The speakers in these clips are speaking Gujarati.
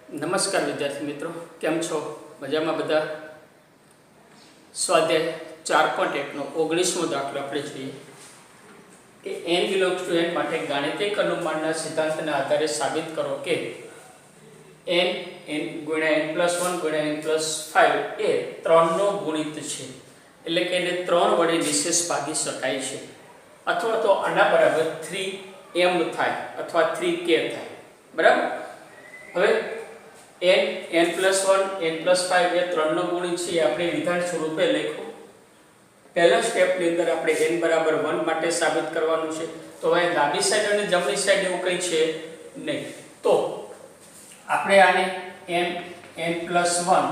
નમસ્કાર વિદ્યાર્થી મિત્રો, કેમ છો? મજામાં બધા? સ્વાધ્યાય 4.1 નો 19મો દાખલો આપણે જોઈએ કે n બિલોંગ્સ ટુ n માટે ગાણિતિક અનુમાનના સિદ્ધાંતના આધારે સાબિત કરો કે n ગુણ્યા n પ્લસ 1 ગુણ્યા n પ્લસ 5 એ 3 નો ગુણિત છે, એટલે કે એને 3 વડે નિશેષ ભાગી શકાય છે, અથવા તો આના બરાબર 3m થાય અથવા 3k થાય. બરાબર. હવે n પ્લસ 1 n પ્લસ 5 એ 3 નો ગુણિત છે, આપણે વિધાન સ્વરૂપે લખ્યું. પહેલા સ્ટેપની અંદર આપણે n બરાબર 1 માટે સાબિત કરવાનું છે. તો હવે ડાબી સાઈડ અને જમણી સાઈડ એવું કંઈ છે નહીં, તો આપણે આને n પ્લસ 1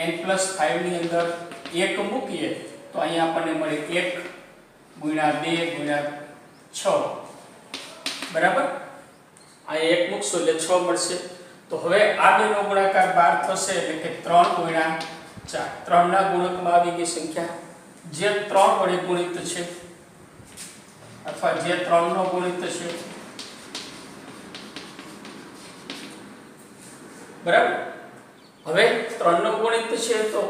n પ્લસ 5 ની અંદર 1 મૂકીએ તો અહીંયા આપણને મળે 1 ગુણ્યા 2 ગુણ્યા 6. બરાબર. આ 1 મૂકશો એટલે 6 મળશે. તો હવે આ બેનો ગુણાકાર 12 થશે, એટલે કે 3 ગુણ્યા 4. 3 ના ગુણકમાં આવી ગઈ સંખ્યા જે 3 વડે ગુણિત છે અથવા જે 3 નો ગુણિત છે. બરાબર. હવે 3 નો ગુણિત છે તો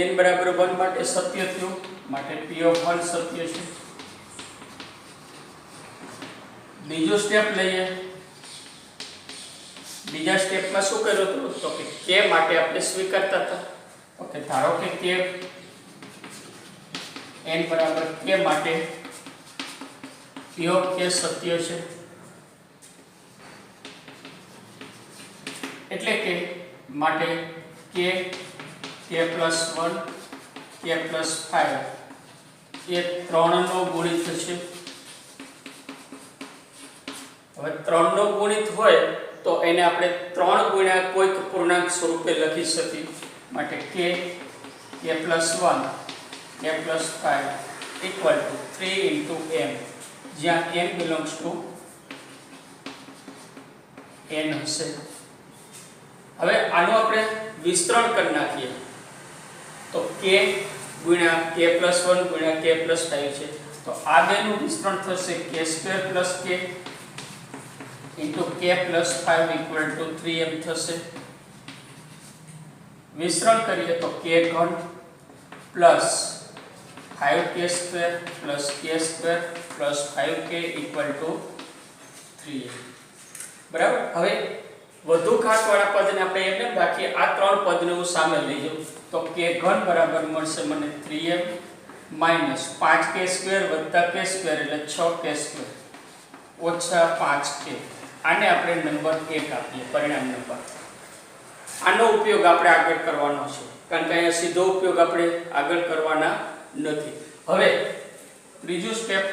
n બરાબર 1 માટે સત્ય થયું, માટે p ઓફ 1 સત્ય છે. બીજો સ્ટેપ લઈએ. બીજા સ્ટેપમાં શું કર્યું હતું તો કે k માટે આપણે સ્વીકારતા હતા. ઓકે, ધારો કે k n બરાબર k માટે p ઓફ k સત્ય છે, એટલે કે માટે k પ્લસ 1 k પ્લસ 5 એ 3 નો ગુણિત છે. હવે 3 નો ગુણિત હોય તો એને આપણે 3 ગુણ્યા કોઈક પૂર્ણાંક સ્વરૂપે લખી શકીએ, માટે k plus 1 k plus 5 equal to 3 into m, જ્યાં m બિલોંગ્સ ટુ n હશે. હવે આનું આપણે વિસ્તરણ કરી નાખીએ તો k ગુણ્યા k પ્લસ 1 ગુણ્યા k પ્લસ 5 છે, તો આ બેનું વિસ્તરણ થશે k² plus k into k plus 5 equal to 3m થશે. વિસ્તરણ કરીએ તો k ઘન plus 5k² plus k² plus 5k equal to 3m. બરાબર. હવે વધુ ઘાતવાળા પદને આપણે એમને બાકી આ ત્રણ પદને હું સામે લઈ જાઉં તો k ઘન બરાબર મળશે મને 3m minus 5k² વત્તા k² એટલે 6k² ઓછા 5k. આને આપણે નંબર 1 આપીએ, પરિણામ નંબર. આનો ઉપયોગ આપણે આગળ કરવાનો છે, કારણ કે અહીંયા સીધો ઉપયોગ આપણે આગળ કરવાના નથી. હવે ત્રીજું સ્ટેપ.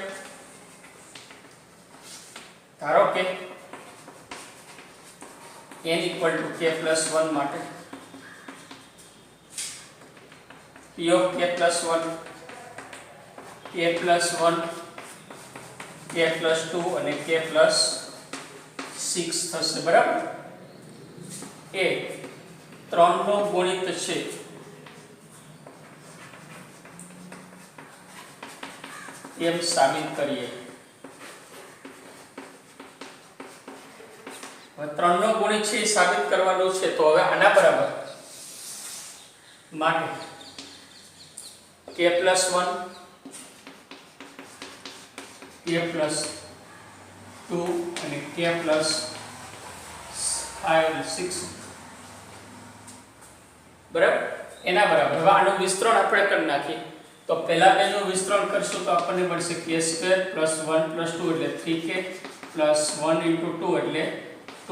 ધારો કે n equal to k plus 1 માટે p of k plus 1 k plus 1 k plus 2 અને k પ્લસ 6 થશે. બરાબર. એ 3 નો ગુણિત છે, એમ સાબિત કરીએ. હવે 3 નો ગુણિત છે એ સાબિત કરવાનું છે, તો હવે આના બરાબર માટે k પ્લસ 1 k પ્લસ 2 અને k પ્લસ 5 6. બરાબર. એના બરાબર. હવે આનું વિસ્તરણ આપણે કરી નાખીએ તો પહેલા બેનું વિસ્તરણ કરશું તો આપણને મળશે k² પ્લસ 1 પ્લસ 2 એટલે 3k પ્લસ 1 into 2 એટલે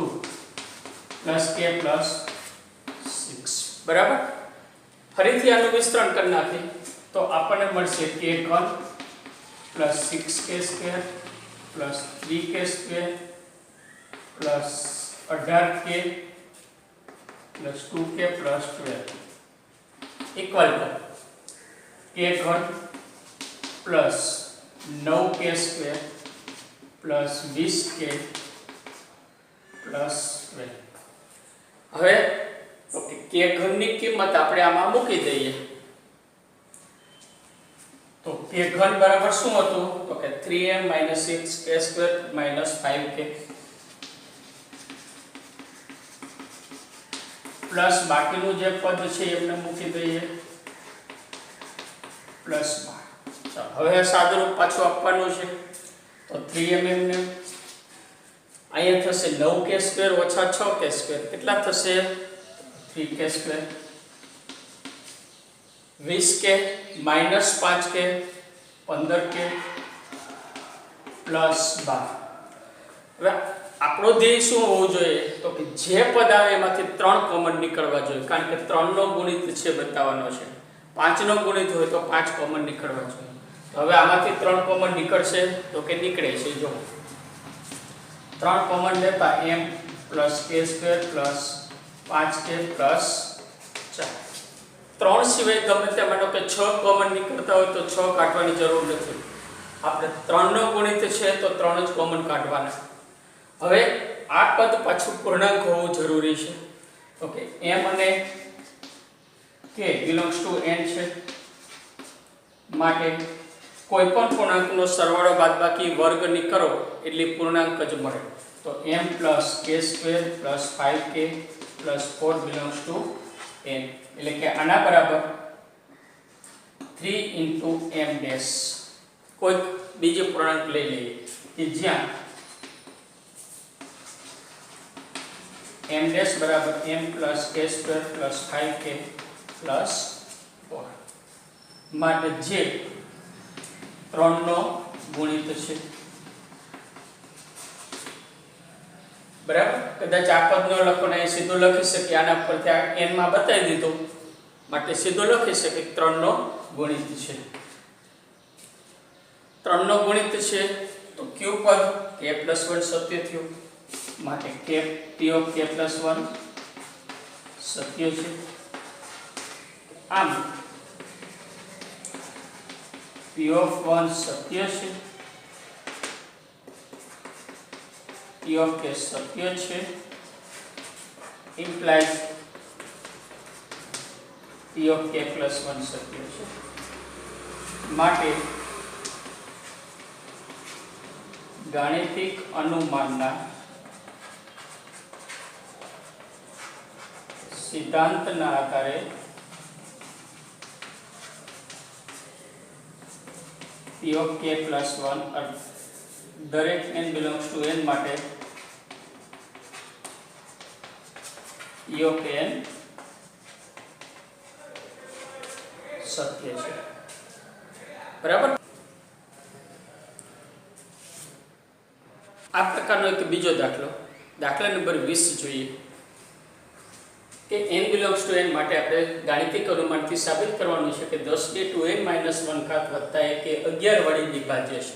2 પ્લસ k પ્લસ 6. બરાબર. ફરીથી આનું વિસ્તરણ કરી નાખીએ તો આપણને મળશે k ઘન plus 6k² plus 3k² plus 18k plus 2k plus 12 equal to k ઘન plus 9k² plus 20k plus 12. હવે ઓકે, k ઘનની કિંમત આપણે આમાં મૂકી દઈએ તો k ઘન બરાબર શું હતું તો કે 3m 6k² 5k. પ્લસ બાકીનું જે પદ છે એમને મૂકી દઈએ પ્લસ 12. હવે સાદુરૂપ પાછું આપવાનું છે તો 3mm ને અહીંયા થશે 9k² ઓછા 6k². કેટલા થશે? 3k². 20k minus 5k 15k plus 12. હવે આપણો ધ્યેય શું હોવું જોઈએ તો કે જે પદ આવે એમાંથી 3 કોમન નીકળવા જોઈએ, કારણ કે 3 નો ગુણિત છે બતાવવાનો છે. 5 નો ગુણિત હોય તો 5 કોમન નીકળવા જોઈએ. તો હવે આમાંથી 3 કોમન નીકળશે તો કે નીકળે છે. જો 3 કોમન લેતા m plus k² plus 5k plus 4. 3 સિવાય ગમે તે માનો કે 6 કોમન નીકળતા હોય તો 6 કાઢવાની જરૂર નથી. આપણે 3 નો ગુણિત છે તો 3 જ કોમન કાઢવાના. હવે આ પદ પાછું પૂર્ણાંક હોવું જરૂરી છે. ઓકે, m અને k બિલોંગ્સ ટુ n છે માટે કોઈ પણ પૂર્ણાંકનો સરવાળો બાદબાકી વર્ગ ની કરો એટલે પૂર્ણાંક જ મળે. તો m plus k² plus 5k plus 4 belongs to n, એટલે કે આના બરાબર 3 into m ડેશ. કોઈક બીજો પૂર્ણાંક લઈ લઈએ કે જ્યાં m ડેશ બરાબર m plus k² plus 5k plus 4 માટે જે 3 નો ગુણિત છે. બરાબર, કદાચ આ પદ નો લખો ને સીધું લખી શકીએ, આના પરથી આ n માં બતાવી દીધું માટે સીધું લખી શકીએ 3 નો ગુણિત છે. 3 નો ગુણિત છે તો કયું પદ k+1 સત્ય થયું માટે p ઓફ k+1 સત્ય છે. આમ p ઓફ 1 સત્ય છે, p ઓફ k સત્ય છે, implies p ઓફ k+1 સત્ય છે. માટે ગાણિતિક અનુમાનના સિદ્ધાંતના આધારે p ઓફ k+1 દરેક n બિલોંગ્સ ટુ n માટે p ઓફ n સત્ય છે. બરાબર. આ પ્રકારનો એક બીજો દાખલા નંબર 20 જોઈએ કે n બિલોંગ્સ ટુ n માટે આપણે ગાણિતિક અનુમાનથી સાબિત કરવાનું છે કે 10n-1 વત્તા 1 એ 11 વડે વિભાજ્ય છે.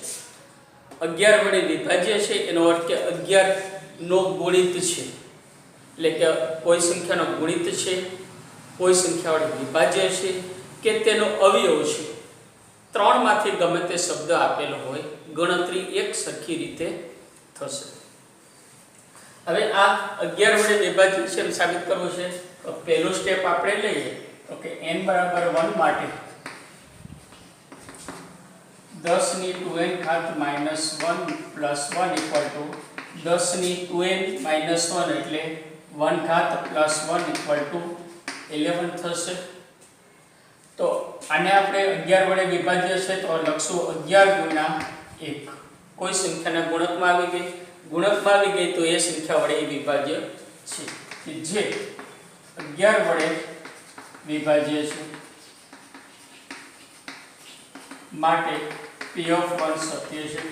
11 વડે વિભાજ્ય છે એનો અર્થ કે 11 નો ગુણિત છે, એટલે કે કોઈ સંખ્યાનો ગુણિત છે, કોઈ સંખ્યા વડે વિભાજ્ય છે કે તેનો અવયવ છે. 3 માંથી ગમે તે શબ્દ આપેલો હોય ગણતરી એક સરખી રીતે થશે. હવે આ 11 વડે વિભાજ્ય છે એમ સાબિત કરવું છે તો પહેલું સ્ટેપ આપણે લઈએ તો કે n બરાબર 1 માટે 10^2n ઘાત -1 પ્લસ 1 ઇક્વલ ટુ 10^2n - 1 એટલે 1 ઘાત પ્લસ 1 ઇક્વલ ટુ 11 થશે. તો આને આપણે 11 વડે વિભાજ્ય છે તો લખશું 11 ગુણ્યા 1. કોઈ સંખ્યાના ગુણકમાં આવી ગઈ, ગુણકમાં આવી ગઈ તો એ સંખ્યા વડે વિભાજ્ય છે કે જે 11 વડે વિભાજ્ય છે. માટે p ઓફ 1 સત્ય છે.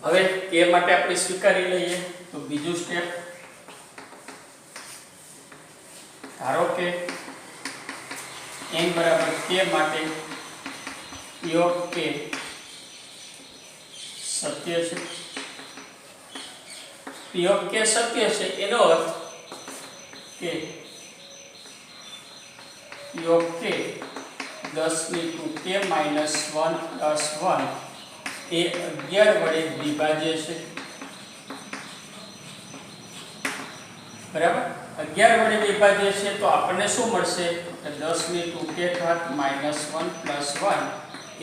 હવે k માટે આપણે સ્વીકારી લઈએ તો બીજું સ્ટેપ, ધારો કે n બરાબર k માટે p ઓફ k સત્ય છે. p ઓફ k સત્ય છે એનો અર્થ કે p of k 10^2k - 1 plus 1 એ 11 વડે વિભાજ્ય છે. બરાબર, 11 વડે વિભાજ્ય છે તો આપણને શું મળશે? 10^2k ઘાત -1 પ્લસ 1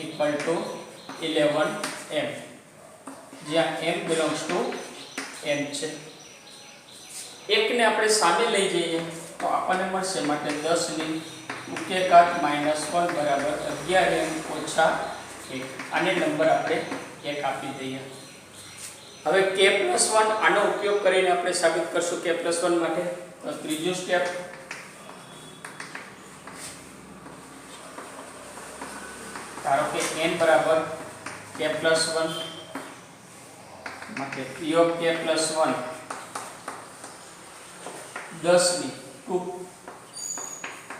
ઇક્વલ ટુ 11m, જ્યાં m બિલોંગ્સ ટુ n છે. એકને આપણે સામે લઈ જઈએ તો આપણને મળશે માટે 10 ની મુખ્ય ઘાત -1 બરાબર 11m ઓછા 1. આને નંબર આપણે 1 આપી દઈએ. હવે k+1 આનો ઉપયોગ કરીને આપણે સાબિત કરશું k+1 માટે. તો ત્રીજું સ્ટેપ, ધારો કે n બરાબર k+1 માટે p ઓફ k+1 10 ની 2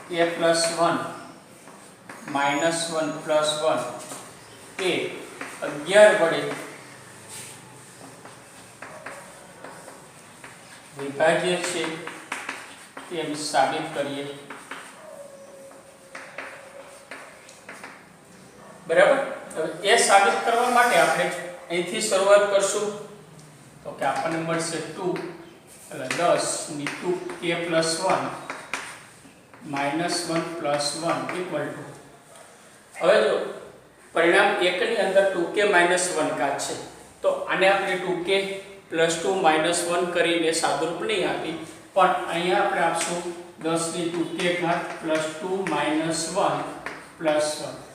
k+1 -1 + 1 એ 11 વડે વિભાજ્ય છે તેમ સાબિત કરીએ. બરાબર. હવે એ સાબિત કરવા માટે આપણે અહીંથી શરૂઆત કરશું. તો કે આપણને મળશે 2 એટલે 10 ની 2k+1 -1 + 1 = હવે જો પરિણામ 1 ની અંદર 2k - 1 ઘાત છે તો આને આપણે 2k + 2 - 1 કરીને સાદુરૂપ નહીં આપી, પણ અહીંયા આપણે આપશું 10 ની 2k ઘાત +2 - 1 + 1.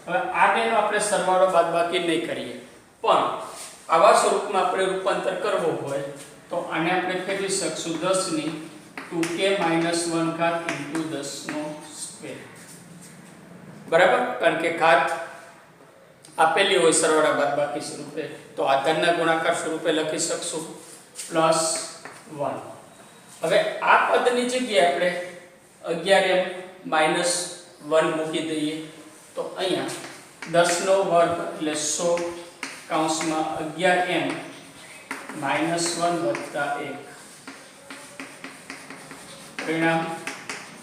હવે આ બેનો આપણે સરવાળો બાદબાકી નહીં કરીએ, પણ આવા સ્વરૂપમાં આપણે રૂપાંતર કરવું હોય તો આને આપણે ફેરવી શકશું 10 ની 2k - 1 ઘાત * 10 નો સ્ક્વેર. બરાબર. કારણ કે ઘાત આપેલી હોય સરવાળા બાદબાકી સ્વરૂપે તો આધારના ગુણાકાર સ્વરૂપે લખી શકશું +1. હવે આ પદની જગ્યાએ આપણે 11m - 1 મૂકી દઈએ તો અહીંયા 10 નો વર્ગ એટલે 100 કૌંસમાં 11m - 1 + 1 પરિણામ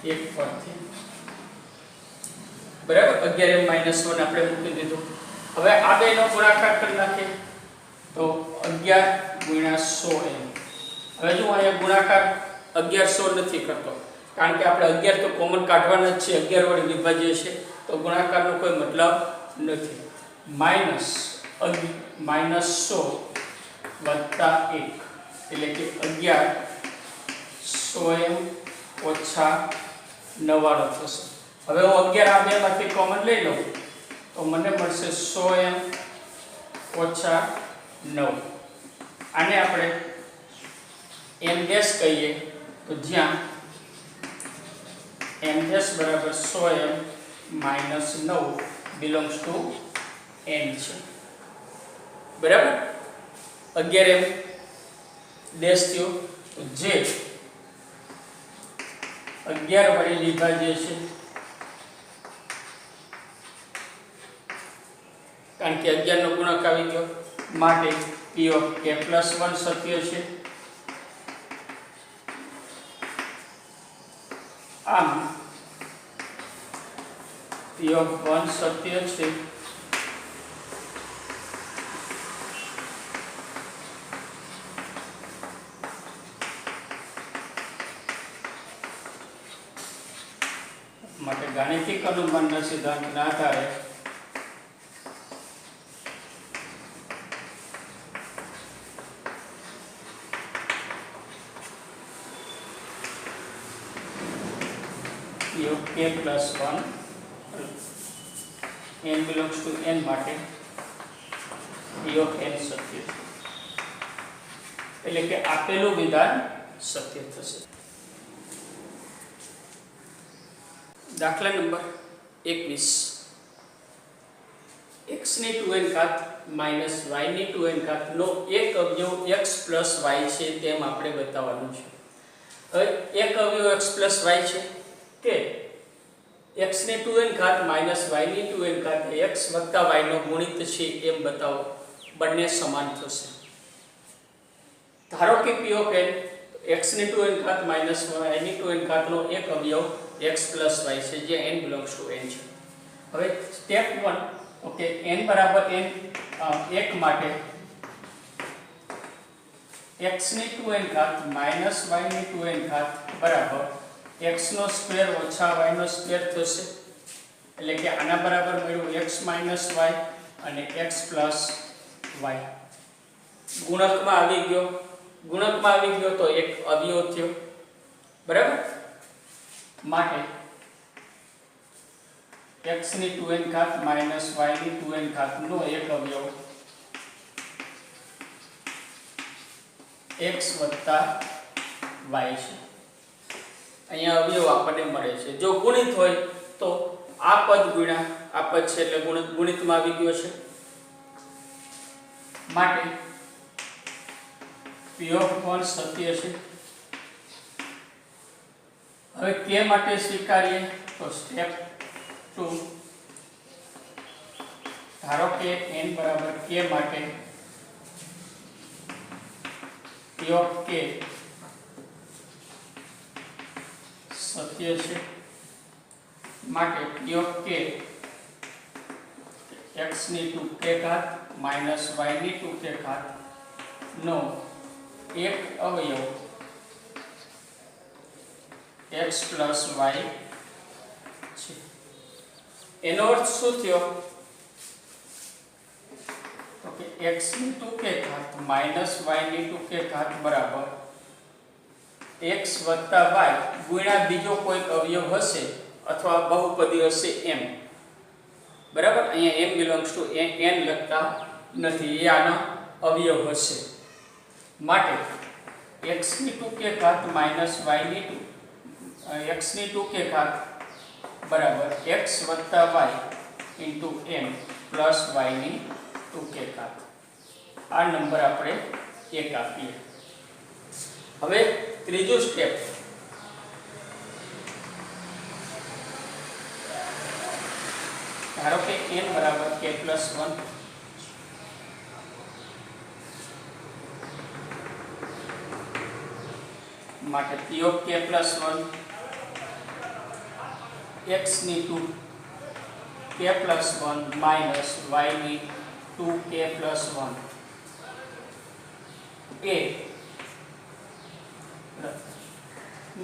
1 પરથી. બરાબર. 11m - 1 આપણે મૂકી દીધું. હવે આ બેનો ગુણાકાર કરી નાખીએ તો 11 × 100m. હવે જો અહીંયા ગુણાકાર 1100 નથી કરતો, કારણ કે આપણે 11 તો કોમન કાઢવાના જ છે, 11 વડે વિભાજ્ય છે તો ગુણાકારનો કોઈ મતલબ નથી. -100 + 1 એટલે કે 1100m ઓછા 99 થશે. હવે હું 11 આ બેમાંથી કોમન લઈ લઉં તો મને મળશે 100m ઓછા 9. આને આપણે m' કહીએ તો જ્યાં m' બરાબર 100m - 9 belongs to n છે. બરાબર. 11m ડેશ થયો તો જે 11 વડે વિભાજ્ય છે, કારણ કે 11 નો ગુણક આવી ગયો માટે p ઓફ k+1 સત્ય છે. આમ p ઓફ 1 સત્ય છે. માટે ગાણિતિક અનુમાનના સિદ્ધાંતના આધારે p of k+1 n belongs to n માટે p of n સત્ય છે. એટલે કે આપેલું વિધાન સત્ય થશે. દાખલા નંબર 21. x ની 2n ઘાત માઈનસ y ની 2n ઘાત નો એક અવયવ x plus y છે તેમ આપણે બતાવવાનું છે. હવે એક અવયવ x plus y છે કે x ની 2n ઘાત માઈનસ y ની 2n ઘાત x વત્તા y નો ગુણિત છે એમ બતાવો. બંને સમાન થશે. ધારો કે p of n x ની 2n ઘાત માઈનસ y ની 2n ઘાત નો એક અવયવ x plus y છે જે n belongs to n છે. હવે સ્ટેપ 1 ઓકે n બરાબર n 1 માટે x ની 2n ઘાત માઈનસ y ની 2n ઘાત બરાબર x નો સ્ક્વેર ઓછા y નો સ્ક્વેર થશે. એટલે કે આના બરાબર મળ્યું x માઈનસ y અને x પ્લસ y. ગુણકમાં આવી ગયો તો એક અવયવ થયો બરાબર. માટે x ની 2n ઘાત માઈનસ y ની 2n ઘાત નો એક અવયવ x વત્તા y છે. અહીંયા અવયવ આપણને મળે છે. જો ગુણિત હોય તો આ પદ ગુણ્યા આ પદ છે એટલે ગુણિતમાં આવી ગયો છે. માટે p ઓફ 1 સત્ય છે. હવે k માટે સ્વીકારીએ તો સ્ટેપ 2 ધારો કે n બરાબર k માટે p ઓફ k સત્ય છે. માટે p ઓફ k x ની 2k ઘાત માઈનસ y ની 2k ઘાત નો એક અવયવ x પ્લસ y છે. એનો અર્થ શું થયો? તો કે x ની 2k ઘાત માઈનસ y ની 2k ઘાત બરાબર x વત્તા y ગુણ્યા બીજો કોઈ અવયવ હશે અથવા બહુપદી હશે m. બરાબર. અહીંયા m બિલોંગ્સ ટુ n લખતા નથી, એ આનો અવયવ હશે. માટે x ની 2k ઘાત માઈનસ y ની x ની 2k ઘાત બરાબર x વત્તા y into m plus y ની 2k ઘાત. આ નંબર આપણે 1 આપીએ. હવે ત્રીજું સ્ટેપ, ધારો કે n બરાબર k પ્લસ 1 માટે p of k plus 1 x ની 2k પ્લસ 1 માઇનસ y ની 2k પ્લસ 1 એ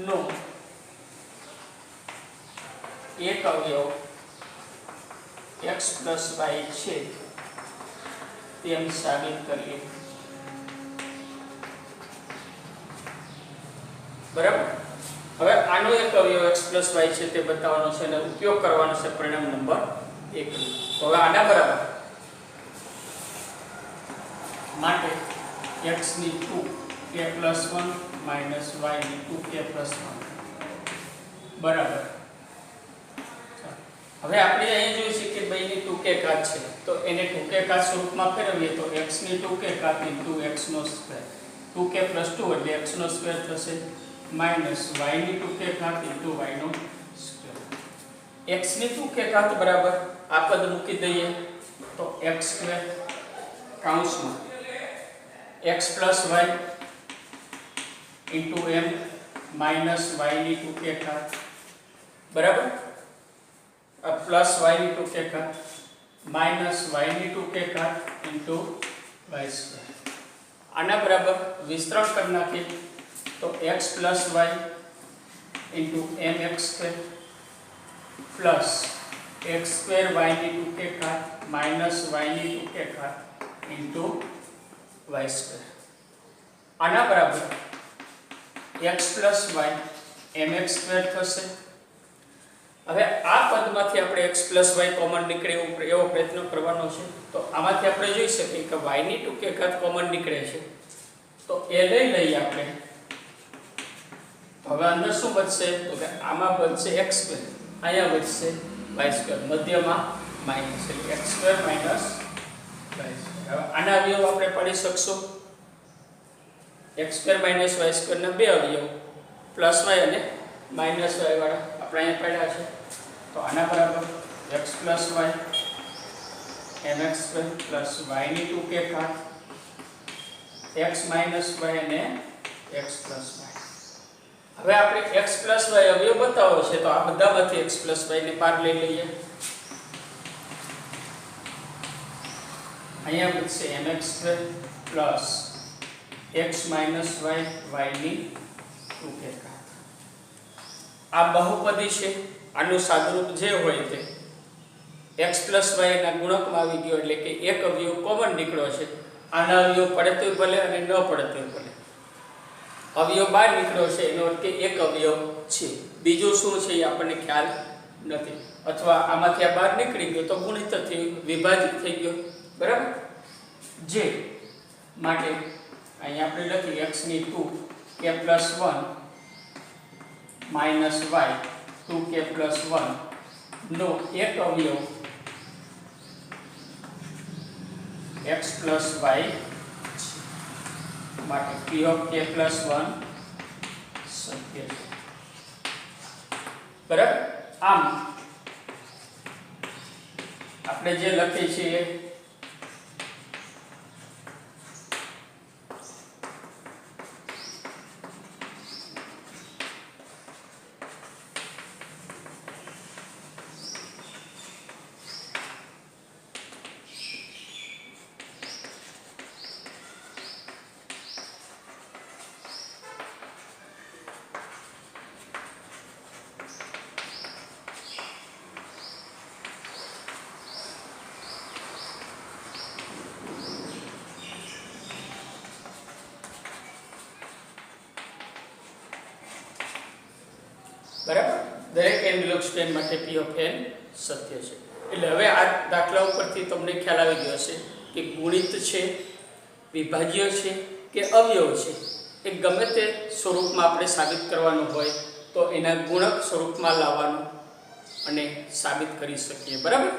નો એક અવયવ x પ્લસ y છે તેમ સાબિત કરીએ. બરાબર. હવે આનો એક અવયવ x પ્લસ y છે તે બતાવવાનો છે અને ઉપયોગ કરવાનો છે પરિણામ નંબર 1. તો હવે આના બરાબર માટે x ની 2k પ્લસ 1 માઈનસ y ની 2k પ્લસ 1 બરાબર. હવે આપણે અહીં જોઈ શકીએ કે 2 ની 2k ઘાત છે તો એને 2k ઘાત સ્વરૂપમાં ફેરવીએ તો x ની 2k ઘાત ઇન્ટુ x નો સ્ક્વેર 2k પ્લસ 2 એટલે x નો સ્ક્વેર થશે માઈનસ y ની 2k ઘાત ઇન્ટુ y નો સ્ક્વેર. x ની 2k ઘાત બરાબર આ પદ મૂકી દઈએ તો x સ્ક્વેર કૌંસમાં x plus y into m minus y ની 2k ઘાત બરાબર પ્લસ y ની 2k ઘાત માઈનસ y ની 2k ઘાત ઇન્ટુ y સ્ક્વેર. આના બરાબર વિસ્તરણ કરી નાખીએ તો x plus y into mx square plus x square y ની 2k ઘાત માઈનસ y ની 2k ઘાત ઇન્ટુ y સ્ક્વેર. આના બરાબર x plus y mx square થશે. હવે આ પદમાંથી આપણે x પ્લસ y કોમન નીકળે એવો પ્રયત્ન કરવાનો છે. તો આમાંથી આપણે જોઈ શકીએ કે y ની 2k ઘાત કોમન નીકળે છે તો એ લઈ લઈએ આપણે. હવે અંદર શું બચશે તો કે આમાં બચશે x સ્ક્વેર, અહીંયા બચશે y સ્ક્વેર, મધ્યમાં માઈનસ એટલે x square minus y square. હવે આના અવયવ આપણે પાડી શકશું. x square minus y square ના બે અવયવ પ્લસ y અને માઈનસ y વાળા આપણે અહીંયા પાડ્યા છે. તો આના બરાબર x plus y mx square plus y ની 2k ઘાત x માઈનસ y અને x પ્લસ y. હવે આપણે x પ્લસ y અવયવ બતાવો છે તો આ બધામાંથી x પ્લસ y ને બહાર લઈ લઈએ. અહીંયા બચશે mx square plus x minus y y ની 2k ઘાત. આ બહુપદી છે, આનું સાદુરૂપ જે હોય તે x પ્લસ y ના ગુણકમાં આવી ગયો એટલે કે એક અવયવ કોમન નીકળ્યો છે. આના અવયવ પડે તોય ભલે અને ન પડે તોય ભલે. અવયવ બહાર નીકળ્યો છે એનો અર્થ કે એક અવયવ છે, બીજું શું છે એ આપણને ખ્યાલ નથી, અથવા આમાંથી આ બહાર નીકળી ગયો તો ગુણિત થઈ વિભાજિત થઈ ગયો, બરાબર. જે માટે અહીંયા આપણે લખીએ x ની 2k + 1 - y 2k + 1 નો એક અવયવ x + y માટે p of k + 1 સત્ય છે, બરાબર. આમ આપણે જે લખીએ છીએ બરાબર, દરેક n બિલોંગ્સ ટુ n માટે p ઓફ n સત્ય છે. એટલે હવે આ દાખલા ઉપરથી તમને ખ્યાલ આવી ગયો હશે કે ગુણિત છે, વિભાજ્ય છે કે અવયવ છે, એ ગમે તે સ્વરૂપમાં આપણે સાબિત કરવાનું હોય તો એના ગુણક સ્વરૂપમાં લાવવાનું અને સાબિત કરી શકીએ, બરાબર.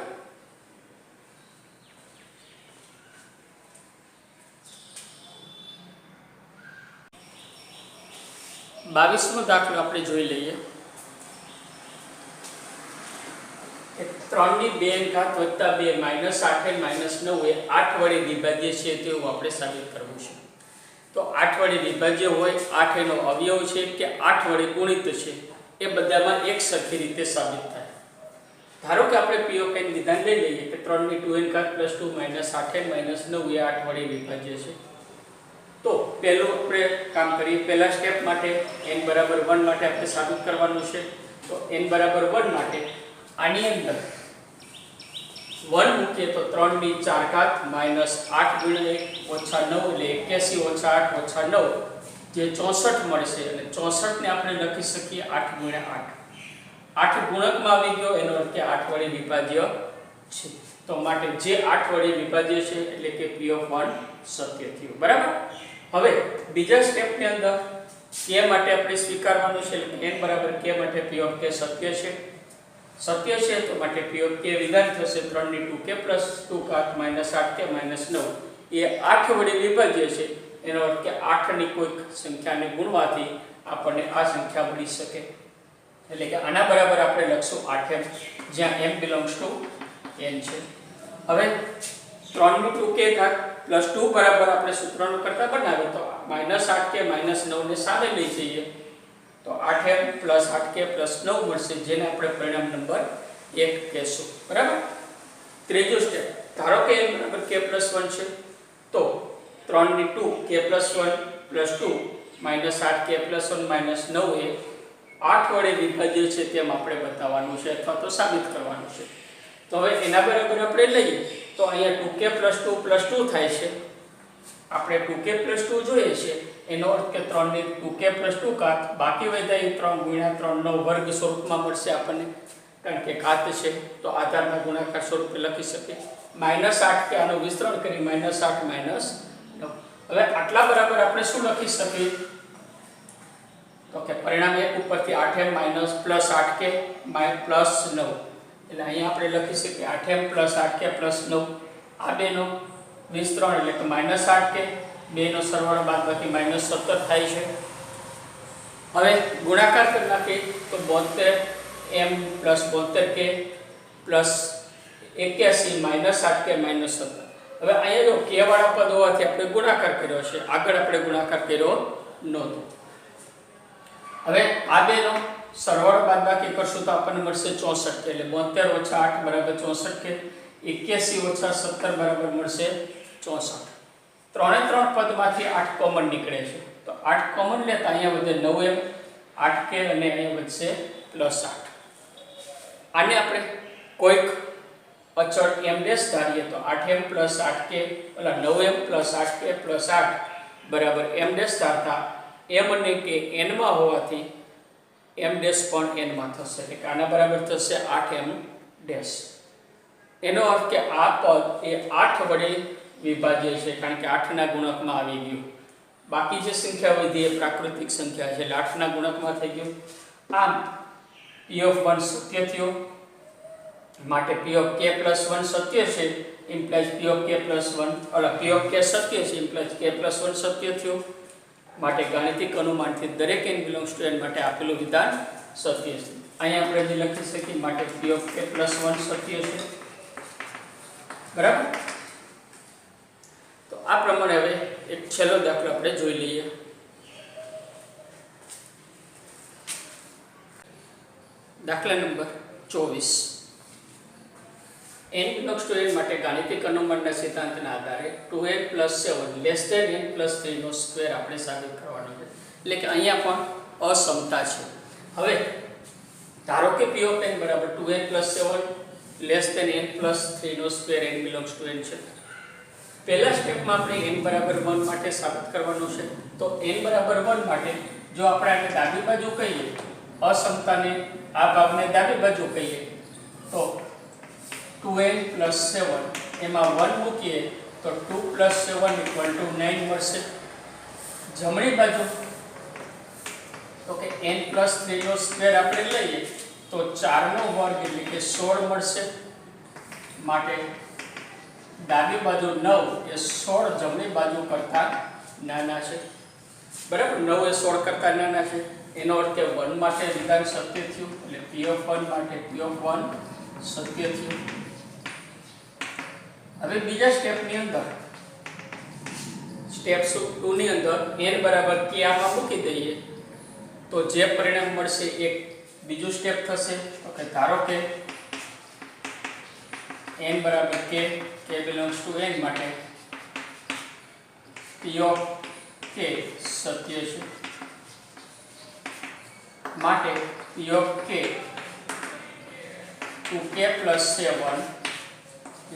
બાવીસમો દાખલો આપણે જોઈ લઈએ. 3/2 + 2 - 8n - 9 એ 8 વડે વિભાજ્ય છે તેવું આપણે સાબિત કરવું છે. તો 8 વડે વિભાજ્ય હોય, 8 એનો અવયવ છે કે 8 વડે ગુણિત છે, એ બધામાં એક સરખી રીતે સાબિત થાય. ધારો કે આપણે p ઓફ n વિધાન લઈ લઈએ કે 3/2n + 2 - 8n - 9 એ 8 વડે વિભાજ્ય છે. તો પહેલું આપણે કામ કરીએ, પહેલા સ્ટેપ માટે n બરાબર 1 માટે આપણે સાબિત કરવાનું છે. તો n બરાબર 1 માટે આની અંદર 1 મૂકીએ તો 3/4 - 8 × 1 - 9 એટલે 81 - 8 - 9 જે 64 મળશે, અને 64 ને આપણે લખી શકીએ 8 × 8. 8 ગુણકમાં આવી ગયો, એનો અર્થ કે 8 વડે વિભાજ્ય છે. તો માટે જે 8 વડે વિભાજ્ય છે એટલે કે p ઓફ 1 સત્ય થયું, બરાબર. હવે બીજા સ્ટેપની અંદર k માટે આપણે સ્વીકારવાનું છે, એટલે n બરાબર k માટે p ઓફ k સત્ય છે. સત્ય છે તો માટે p ઓફ k વિધાન થશે 3/2k + 2 - 8k - 9 એ 8 વડે વિભાજ્ય છે, એનો અર્થ કે 8 ની કોઈક સંખ્યાને ગુણવાથી આપણને આ સંખ્યા મળી શકે, એટલે કે આના બરાબર આપણે લખશું 8m, જ્યાં m બિલોંગ્સ ટુ n છે. હવે 3/2k + 2 બરાબર આપણે સૂત્રનો કરતા બનાવીએ તો -8k - 9 ને સામે લઈ જઈએ તો 8m + 8k + 9 મળશે, જેને આપણે પરિણામ નંબર 1 કહેશું, બરાબર. ત્રીજો સ્ટેપ, ધારો કે n બરાબર k + 1 છે તો 3/2k + 1 + 2 - 8k + 1 - 9 એ 8 વડે વિભાજ્ય છે તેમ આપણે બતાવવાનું છે અથવા તો સાબિત કરવાનું છે. તો હવે એના બરાબર આપણે લઈએ તો અહીંયા 2k + 2 + 2 થાય છે. આપણે 2k + 2 જોઈએ છે, એનો અર્થ કે 2k + 2 ઘાત બાકી વધ્યા એ 3 × 3 નો વર્ગ સ્વરૂપમાં મળશે આપણને, કારણ કે ઘાત છે તો આધારના ગુણાકાર સ્વરૂપે લખી શકીએ. -8 કે આનું વિસ્તરણ કરી -8 - 9. હવે આટલા બરાબર આપણે શું લખી શકીએ તો કે પરિણામ 1 ઉપરથી 8m - +8k - +9, એટલે અહીંયા આપણે લખી શકીએ 8m + 8k + 9. આ બેનો વિસ્તરણ એટલે કે -8k, બેનો સરવાળો બાદબાકી -17 થાય છે. હવે ગુણાકાર કરી નાખીએ તો 72m + 72k + 81 - 8k - 17. હવે અહીંયા જો k વાળા પદ હોવાથી આપણે ગુણાકાર કર્યો છે, આગળ આપણે ગુણાકાર કર્યો નહોતો. હવે આ બેનો સરવાળો બાદબાકી કરશું તો આપણને મળશે 64k, એટલે 72 - 8 = 64k, 81 - 17 બરાબર મળશે 64. ત્રણે ત્રણ પદમાંથી 8 કોમન નીકળે છે, તો 8 કોમન લેતા અહીંયા વધે 9m, 8k અને અહીંયા વધશે +8. આને આપણે કોઈક અચળ m' ધારીએ તો 8m + 8k 9m + 8k + 8 બરાબર m' ધારતા એમ અને કે એનમાં હોવાથી એમ ડેશ પણ એનમાં થશે, એટલે કે આના બરાબર થશે 8m ડેશ. એનો અર્થ કે આ પદ એ 8 વડે વિભાજ્ય છે, કારણ કે 8ના ગુણકમાં આવી ગયું. બાકી જે સંખ્યા વધી એ પ્રાકૃતિક સંખ્યા છે, એટલે 8ના ગુણકમાં થઈ ગયું. આમ p(1) સત્ય થયો, માટે p(k+1) સત્ય છે, ઇમ્પ્લાઇઝ p(k+1) p(k) સત્ય છે, ઇમ્પ્લાઇઝ k+1 સત્ય થયો. માટે ગાણિતિક અનુમાનથી દરેક n બિલોંગ્સ ટુ n માટે આપેલું વિધાન સત્ય છે. અહીંયા આપણે જે લખી શકીએ માટે p(k+1) સત્ય છે. બરાબર. તો આ પ્રમાણે હવે એક છેલ્લો દાખલો આપણે જોઈ લઈએ. દાખલા number 24. n belongs to n માટે ગાણિતિક અનુમાનના સિદ્ધાંતના આધારે 2n + 7 લેસ ધેન n + 3 નો સ્ક્વેર આપણે સાબિત કરવાનો છે. એટલે કે અહીંયા પણ અસમતા છે. હવે ધારો કે p (n) બરાબર 2n + 7 લેસ ધેન n + 3 નો square n belongs to n છે. પહેલા સ્ટેપમાં આપણે n બરાબર 1 માટે સાબિત કરવાનું છે. તો n બરાબર 1 માટે જો આપણે આને ડાબી બાજુ કહીએ, અસમતાને આ ભાગને ડાબી બાજુ કહીએ, તો 2n + 7 એમાં 1 મૂકીએ તો 2 + 7 = 9 મળશે. જમણી બાજુ તો કે n + 3 નો સ્ક્વેર આપણે લઈએ તો 4 નો વર્ગ એટલે કે 16 મળશે. માટે ડાબી બાજુ 9 એ 16 જમણી બાજુ કરતા નાના છે. બરાબર. 9 એ 16 કરતા નાના છે. એનો અર્થ કે 1 માટે વિધાન સત્ય થયું, એટલે p(1) માટે p(1) સત્ય થયું. હવે બીજા સ્ટેપની અંદર, સ્ટેપ 2 ની અંદર n બરાબર k આમાં મૂકી દઈએ તો જે પરિણામ મળશે એક બીજું સ્ટેપ થશે. તો કે ધારો કે n બરાબર k બિલોંગ્સ ટુ n માટે p(k) સત્ય છે. માટે p(k) 2k + 7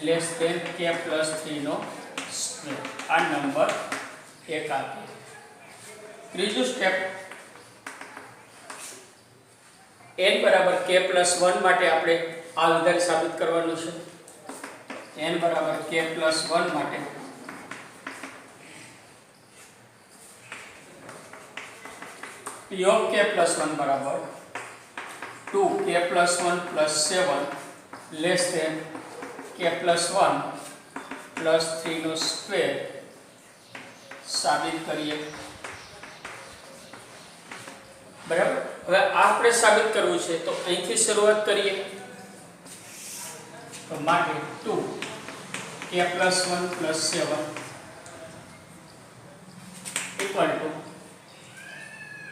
less than k + 3 નો સ્ક્વેર. આ નંબર 1 આપીએ. ત્રીજું સ્ટેપ n બરાબર k + 1 માટે આપણે આ વિધાન સાબિત કરવાનું છે. n બરાબર k + 1 માટે p(k + 1) બરાબર 2k + 1 + 7 લેસ ધેન k + 1 + 3 નો સ્ક્વેર સાબિત કરીએ. બરાબર. હવે આ આપણે સાબિત કરવું છે તો અહીંથી શરૂઆત કરીએ. તો માટે 2k + 1 + 7 =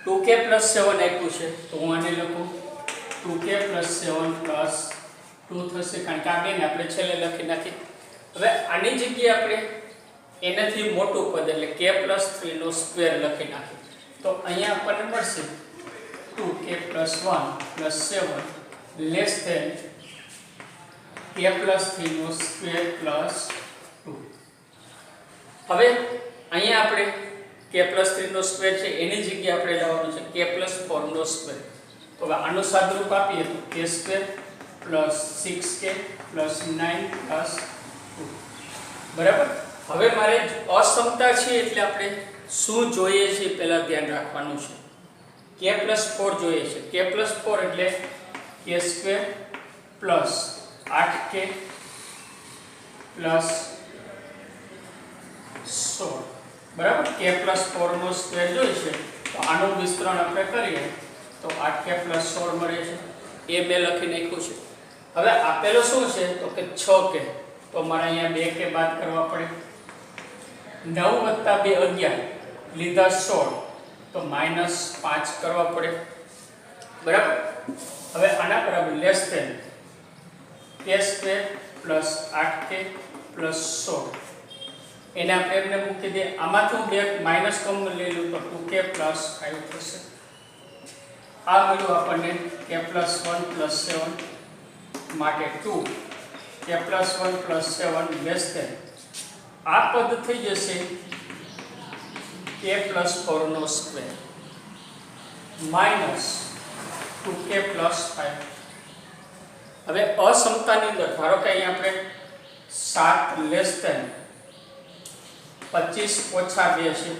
2k + 7 આપ્યું છે તો હું આને લખું 2k + 7 + 2 થશે, કારણ કે આગળને આપણે છેલ્લે લખી નાખી. હવે આની જગ્યાએ આપણે એનાથી મોટું પદ એટલે k + 3 નો સ્ક્વેર લખી નાખીએ. તો અહીંયા આપણને મળશે 2k + 1 + 7 લેસ ધેન k + 3 નો સ્ક્વેર + 2. હવે અહીંયા આપણે k + 3 નો સ્ક્વેર છે એની જગ્યાએ આપણે લાવવાનું છે k + 4 નો સ્ક્વેર. તો હવે આનું સાદુરૂપ આપીએ તો k² + 6k + 9 + 2. બરાબર. હવે મારે અસમતા છે એટલે આપણે શું જોઈએ છે પહેલા ધ્યાન રાખવાનું છે. k + 4 જોઈએ છે. k + 4 એટલે k² + 8k + 16. બરાબર. k + 4 નો સ્ક્વેર જોઈએ છે તો આનું વિસ્તરણ આપણે કરીએ તો 8k + 16 મળે છે. એ મેં લખી નાખ્યું છે. હવે આપેલો શું છે તો કે 6k, તો મારે અહીંયા 2k બાદ કરવા પડે. 9 + 2 11 લીધા 16 તો -5 કરવા પડે. બરાબર. હવે આના બરાબર લેસ ધેન k² + 8k + 16. એને આપણે એમને મૂકી દે. આમાંથી હું બે માઈનસ કોમન લઈ લઉં તો 2k + 5 થશે. આ મળ્યું આપણને k + 1 + 7 માટે 2k + 1 + 7 લેસ ધેન આ પદ થઈ જશે k + 4 નો સ્ક્વેર. Minus 2k plus 5. હવે અસમતાની અંદર ધારો કે અહીંયા આપણે 7 લેસ ધેન 25 ઓછા 2 છે,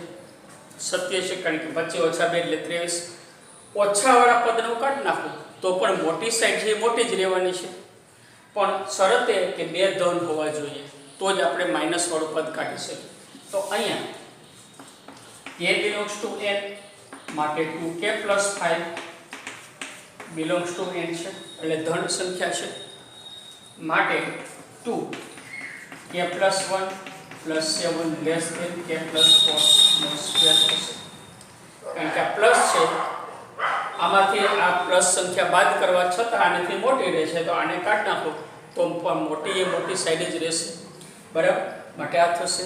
સત્ય છે, કારણ કે 25 ઓછા 2 એટલે 23. ઓછાવાળા પદને હું કાઢી નાખું તો પણ મોટી સાઈડ છે એ મોટી જ રહેવાની છે, પણ શરત એ કે 2 ધન હોવા જોઈએ તો જ આપણે માઇનસ વાળું પદ કાઢી શકીએ. તો અહીંયા a belongs to n માટે 2k plus 5 belongs to n છે એટલે ધન સંખ્યા છે, માટે 2k plus 1 plus 7 less than k plus 4 નો સ્ક્વેર થશે. કારણ કે આ પ્લસ છે, આમાંથી આ પ્લસ સંખ્યા બાદ કરવા છતાં આનાથી મોટી રહેશે તો આને કાઢી નાખો તો પણ મોટી એ મોટી સાઈડ જ રહેશે, બરાબર. માટે આ થશે.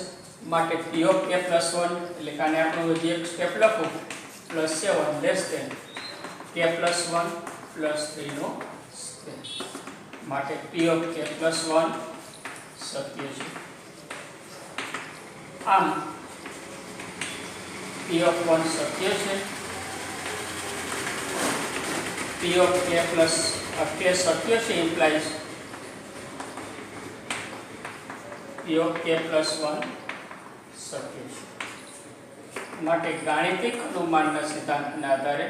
માટે p ઓફ k પ્લસ 1 એટલે કે આને આપણે હજી એક સ્ટેપ લખું plus 7 less than k plus 1 plus 3 નો સ્ક્વેર. માટે p ઓફ k પ્લસ 1 સત્ય છે. આમ p ઓફ 1 સત્ય છે, p of k plus k સત્ય છે implies p of k plus 1 સત્ય છે. માટે ગાણિતિક અનુમાનના સિદ્ધાંતના આધારે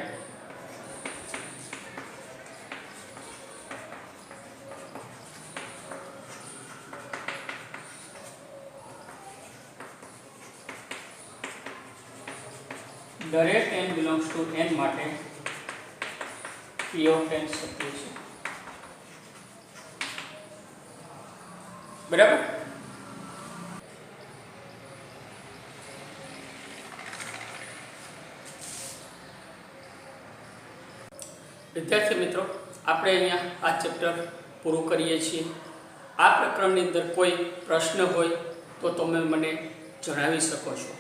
દરેક n belongs to n માટે p of n સત્ય છે, બરાબર. વિદ્યાર્થી મિત્રો, આપણે અહીંયા આ ચેપ્ટર પૂરું કરીએ છીએ. આ પ્રકરણની અંદર કોઈ પ્રશ્ન હોય તો તમે મને જણાવી શકો છો.